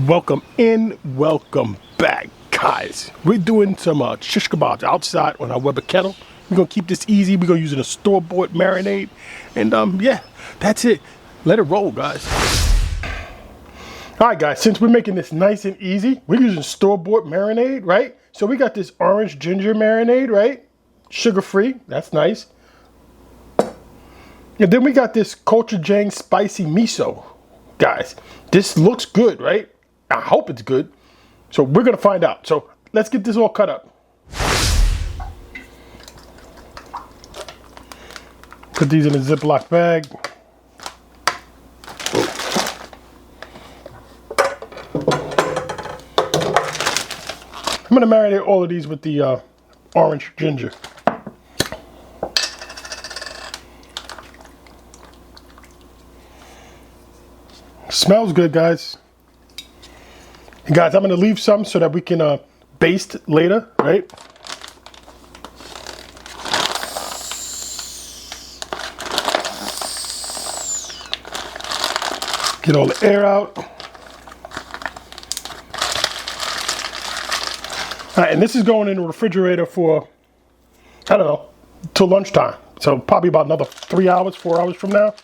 Welcome in, welcome back, guys. We're doing some shish kebabs outside on our Weber Kettle. We're gonna keep this easy. We're gonna use a store-bought marinade, and yeah, that's it. Let it roll, guys. All right, guys. Since we're making this nice and easy, we're using store-bought marinade, right? So we got this orange ginger marinade, right? Sugar-free. That's nice. And then we got this gochujang spicy miso. Guys, this looks good, right? I hope it's good. So we're gonna find out. So let's get this all cut up. Put these in a Ziploc bag. I'm gonna marinate all of these with the orange ginger. Smells good, guys. And guys, I'm gonna leave some so that we can baste later, right? Get all the air out. All right, and this is going in the refrigerator for, I don't know, till lunchtime. So probably about another 3 hours, 4 hours from now.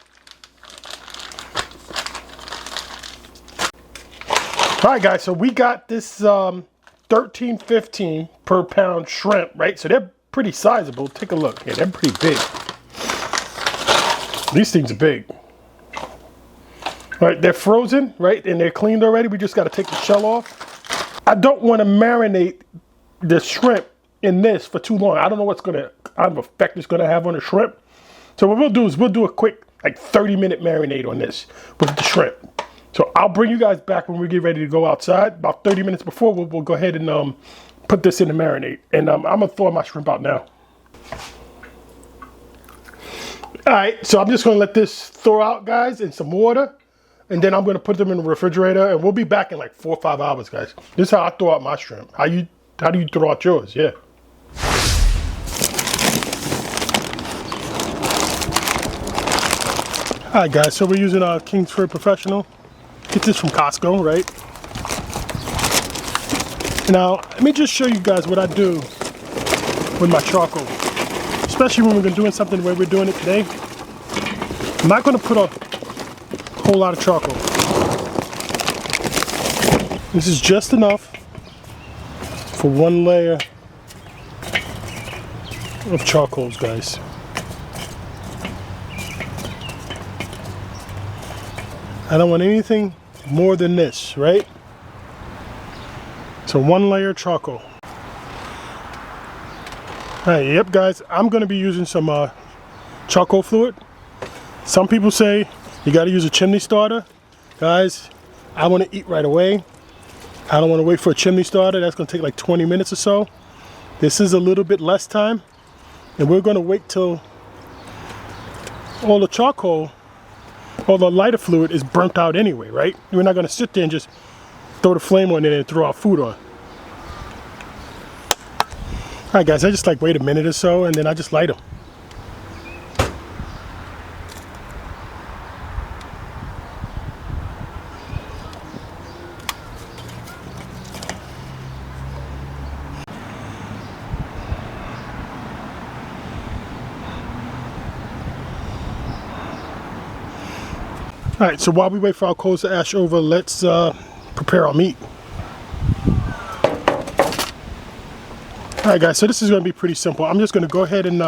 All right, guys, so we got this $13.15 per pound shrimp, right? So they're pretty sizable. Take a look. Yeah, they're pretty big. These things are big. All right, they're frozen, right? And they're cleaned already. We just got to take the shell off. I don't want to marinate the shrimp in this for too long. I don't know what kind of effect it's going to have on the shrimp. So what we'll do is we'll do a quick, like 30-minute marinade on this with the shrimp. So I'll bring you guys back when we get ready to go outside. About 30 minutes before, we'll go ahead and put this in the marinade. And I'm gonna throw my shrimp out now. All right, so I'm just gonna let this thaw out, guys, in some water. And then I'm gonna put them in the refrigerator, and we'll be back in like 4 or 5 hours, guys. This is how I throw out my shrimp. How do you throw out yours? Yeah. All right, guys, so we're using our Kingsford Professional. Get this from Costco, right? Now, let me just show you guys what I do with my charcoal. Especially when we're doing something the way we're doing it today. I'm not gonna put a whole lot of charcoal. This is just enough for one layer of charcoals, guys. I don't want anything more than this, right? So one layer charcoal. All right, yep, guys, I'm gonna be using some charcoal fluid. Some people say you gotta use a chimney starter. Guys, I wanna eat right away. I don't wanna wait for a chimney starter. That's gonna take like 20 minutes or so. This is a little bit less time. And we're gonna wait till all the charcoal, all the lighter fluid is burnt out anyway, right? We're not gonna sit there and just throw the flame on it and throw our food on. All right, guys, I just like wait a minute or so and then I just light them. All right, so while we wait for our coals to ash over, let's prepare our meat. All right, guys, so this is gonna be pretty simple. I'm just gonna go ahead and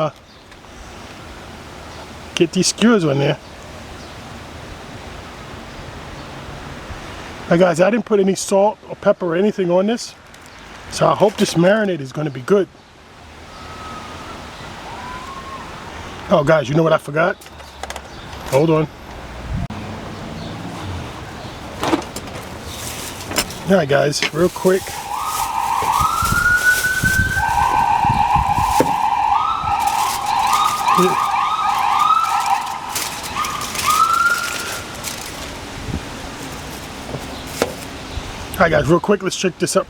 get these skewers on there. Now, guys, I didn't put any salt or pepper or anything on this, so I hope this marinade is gonna be good. Oh, guys, you know what I forgot? Hold on. All right, guys, real quick. All right, guys, real quick, let's check this up.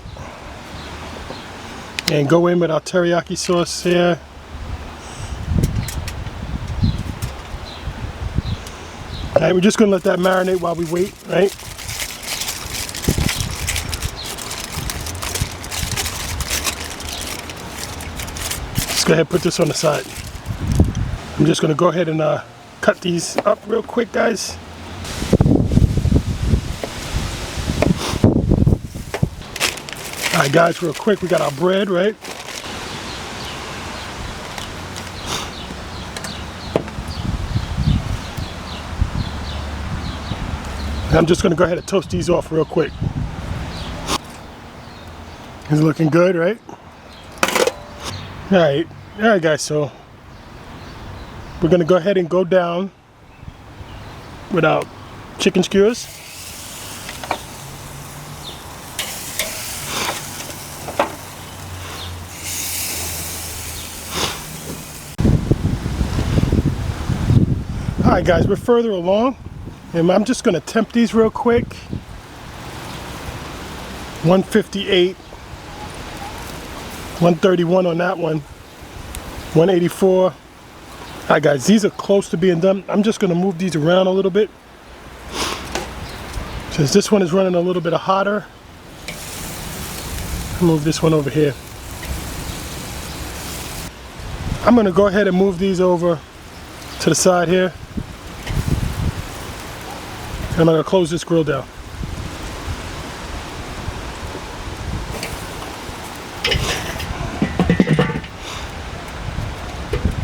And go in with our teriyaki sauce here. right, we're just gonna let that marinate while we wait, right? Let's go ahead and put this on the side. I'm just gonna go ahead and cut these up real quick, guys. All right, guys, real quick, we got our bread, right? And I'm just gonna go ahead and toast these off real quick. It's looking good, right? All right, guys, so we're gonna go ahead and go down with our chicken skewers. All right, guys, we're further along, and I'm just gonna temp these real quick. 158, 131 on that one, 184. All right, guys, these are close to being done. I'm just gonna move these around a little bit. Since this one is running a little bit hotter, I'll move this one over here. I'm gonna go ahead and move these over to the side here. And I'm gonna close this grill down.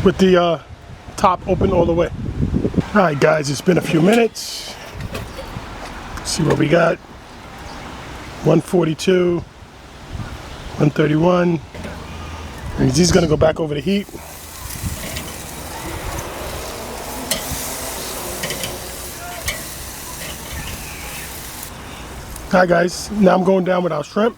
With the top open all the way. All right, guys, it's been a few minutes. Let's see what we got. 142, 131. And these gonna go back over the heat. All right, guys, now I'm going down with our shrimp.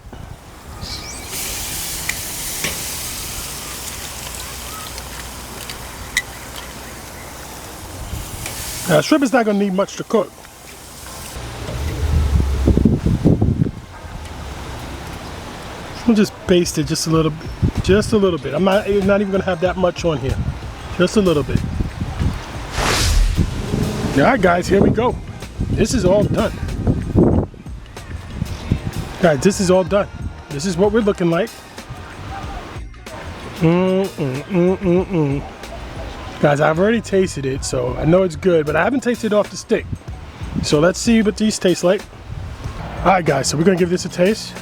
Now, shrimp is not going to need much to cook. I'll just baste it just a little bit. I'm not even going to have that much on here. Just a little bit. All right, guys, here we go. This is all done. Guys, this is all done. This is what we're looking like. Guys, I've already tasted it, so I know it's good, but I haven't tasted it off the stick. So let's see what these taste like. All right, guys, so we're gonna give this a taste.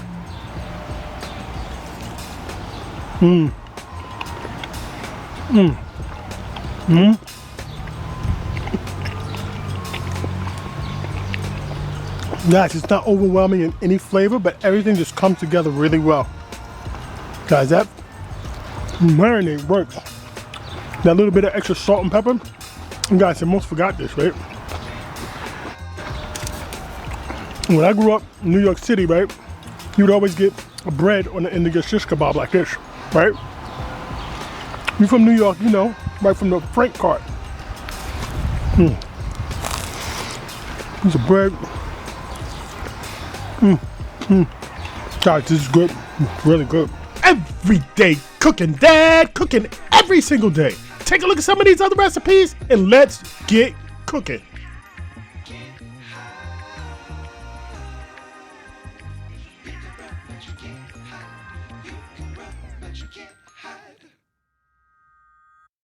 Guys, it's not overwhelming in any flavor, but everything just comes together really well. Guys, that marinade works. That little bit of extra salt and pepper. And guys, I almost forgot this, right? When I grew up in New York City, right, you would always get a bread on the end of your shish kebab like this, right? You're from New York, you know, right from the freight cart. Piece of bread. Guys, this is good. It's really good. Everyday cooking, Dad. Cooking every single day. Take a look at some of these other recipes and let's get cooking.